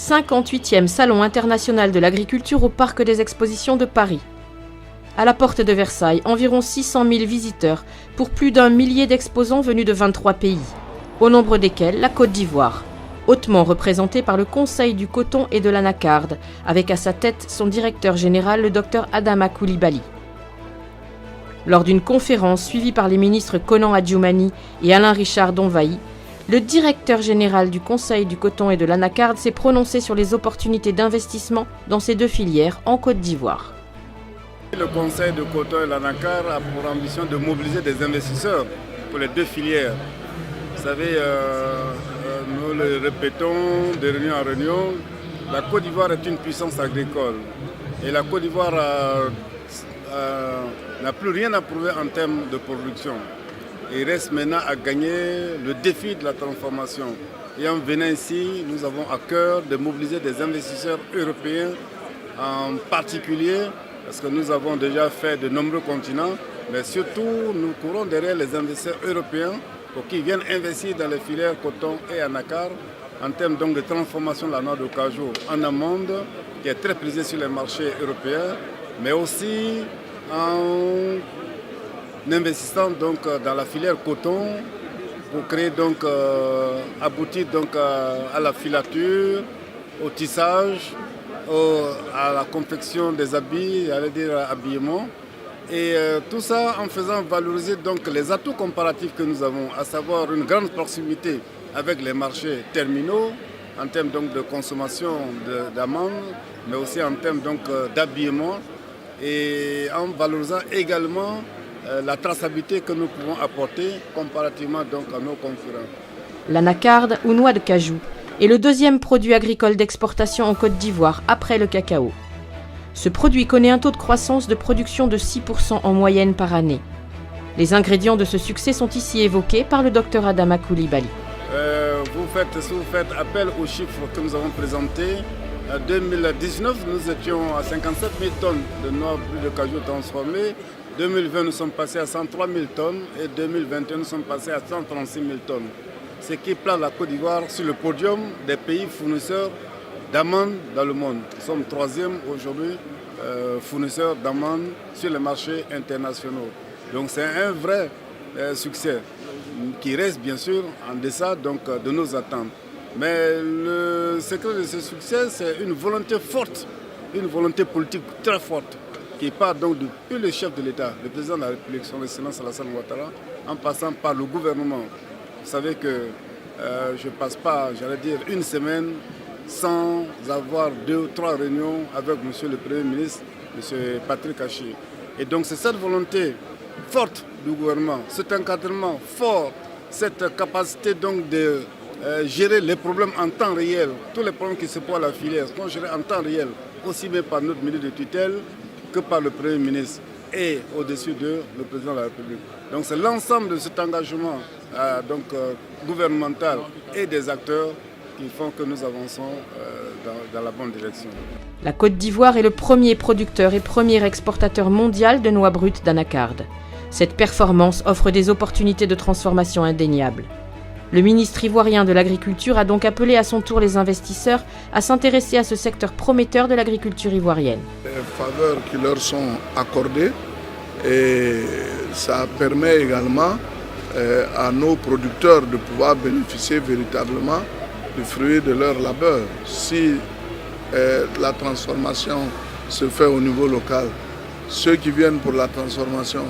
58e Salon international de l'agriculture au Parc des Expositions de Paris. À la porte de Versailles, environ 600 000 visiteurs pour plus d'1 millier d'exposants venus de 23 pays, au nombre desquels la Côte d'Ivoire, hautement représentée par le Conseil du coton et de l'anacarde, avec à sa tête son directeur général, le Dr Adama Coulibaly. Lors d'une conférence suivie par les ministres Konan Adjoumani et Alain Richard Donvaï, le directeur général du Conseil du coton et de l'anacarde s'est prononcé sur les opportunités d'investissement dans ces deux filières en Côte d'Ivoire. Le Conseil du coton et de l'anacarde a pour ambition de mobiliser des investisseurs pour les deux filières. Vous savez, nous le répétons de réunion en réunion, la Côte d'Ivoire est une puissance agricole et la Côte d'Ivoire n'a plus rien à prouver en termes de production. Il reste maintenant à gagner le défi de la transformation. Et en venant ici, nous avons à cœur de mobiliser des investisseurs européens en particulier, parce que nous avons déjà fait de nombreux continents, mais surtout nous courons derrière les investisseurs européens pour qu'ils viennent investir dans les filières coton et anacarde en termes donc de transformation de la noix de cajou en amande, qui est très prisée sur les marchés européens, mais aussi en investissant donc dans la filière coton pour créer donc aboutir donc à la filature, au tissage, à la confection des habits, j'allais dire habillement, et tout ça en faisant valoriser donc les atouts comparatifs que nous avons, à savoir une grande proximité avec les marchés terminaux en termes donc de consommation d'amandes, mais aussi en termes donc d'habillement, et en valorisant également la traçabilité que nous pouvons apporter comparativement donc à nos concurrents. L'anacarde ou noix de cajou est le deuxième produit agricole d'exportation en Côte d'Ivoire après le cacao. Ce produit connaît un taux de croissance de production de 6% en moyenne par année. Les ingrédients de ce succès sont ici évoqués par le Dr Adama Coulibaly. Si vous faites appel aux chiffres que nous avons présentés, en 2019, nous étions à 57 000 tonnes de noix de cajou transformées. 2020, nous sommes passés à 103 000 tonnes et 2021, nous sommes passés à 136 000 tonnes. Ce qui place la Côte d'Ivoire sur le podium des pays fournisseurs d'amandes dans le monde. Nous sommes troisième aujourd'hui fournisseur d'amandes sur les marchés internationaux. Donc c'est un vrai succès qui reste bien sûr en deçà donc, de nos attentes. Mais le secret de ce succès, c'est une volonté forte, une volonté politique très forte, qui part donc depuis le chef de l'État, le président de la République, son Excellence Alassane Ouattara, en passant par le gouvernement. Vous savez que je ne passe pas, j'allais dire, une semaine sans avoir 2 ou 3 réunions avec M. le Premier ministre, M. Patrick Hachi. Et donc c'est cette volonté forte du gouvernement, cet encadrement fort, cette capacité donc de gérer les problèmes en temps réel, tous les problèmes qui se posent à la filière, sont gérés en temps réel, aussi bien par notre ministre de tutelle que par le Premier ministre et au-dessus de le Président de la République. Donc c'est l'ensemble de cet engagement gouvernemental et des acteurs qui font que nous avançons dans la bonne direction. La Côte d'Ivoire est le premier producteur et premier exportateur mondial de noix brutes d'anacarde. Cette performance offre des opportunités de transformation indéniables. Le ministre ivoirien de l'Agriculture a donc appelé à son tour les investisseurs à s'intéresser à ce secteur prometteur de l'agriculture ivoirienne. Les faveurs qui leur sont accordées, et ça permet également à nos producteurs de pouvoir bénéficier véritablement du fruit de leur labeur. Si la transformation se fait au niveau local, ceux qui viennent pour la transformation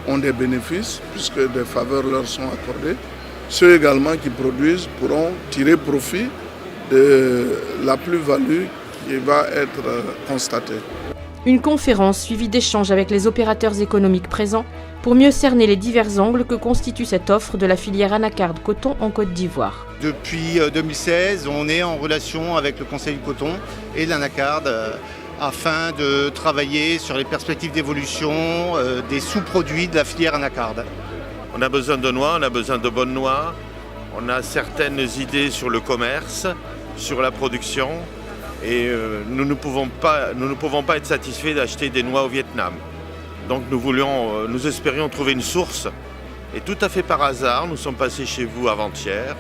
ont des bénéfices puisque des faveurs leur sont accordées. Ceux également qui produisent pourront tirer profit de la plus-value qui va être constatée. Une conférence suivie d'échanges avec les opérateurs économiques présents pour mieux cerner les divers angles que constitue cette offre de la filière anacarde coton en Côte d'Ivoire. Depuis 2016, on est en relation avec le Conseil du coton et de l'anacarde afin de travailler sur les perspectives d'évolution des sous-produits de la filière anacarde. On a besoin de noix, on a besoin de bonnes noix, on a certaines idées sur le commerce, sur la production et nous ne pouvons pas être satisfaits d'acheter des noix au Vietnam. Donc nous espérions trouver une source et tout à fait par hasard, nous sommes passés chez vous avant-hier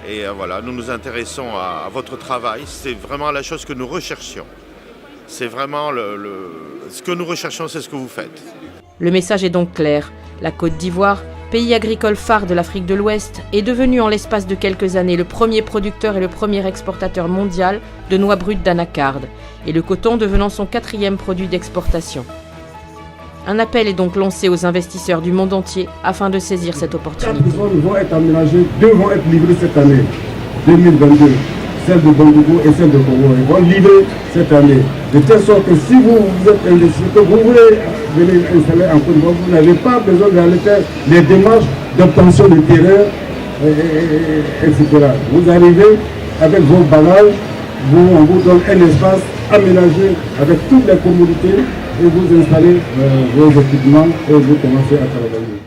Et voilà, nous nous intéressons à votre travail. C'est vraiment la chose que nous recherchions. C'est vraiment ce que nous recherchons, c'est ce que vous faites. Le message est donc clair. La Côte d'Ivoire, pays agricole phare de l'Afrique de l'Ouest, est devenue en l'espace de quelques années le premier producteur et le premier exportateur mondial de noix brutes d'anacarde, et le coton devenant son 4e produit d'exportation. Un appel est donc lancé aux investisseurs du monde entier afin de saisir cette opportunité. 4 zones vont être aménagées, 2 vont être livrées cette année, 2022. Celle de Bongogo et celle de Congo. Ils vont livrer cette année. De telle sorte que si vous êtes investisseur, que vous voulez venir installer en Côte d'Ivoire, vous n'avez pas besoin d'aller faire des démarches d'obtention de terrain, etc. Vous arrivez avec vos bagages, on vous donne un espace aménagé avec toutes les commodités et vous installez vos équipements et vous commencez à travailler.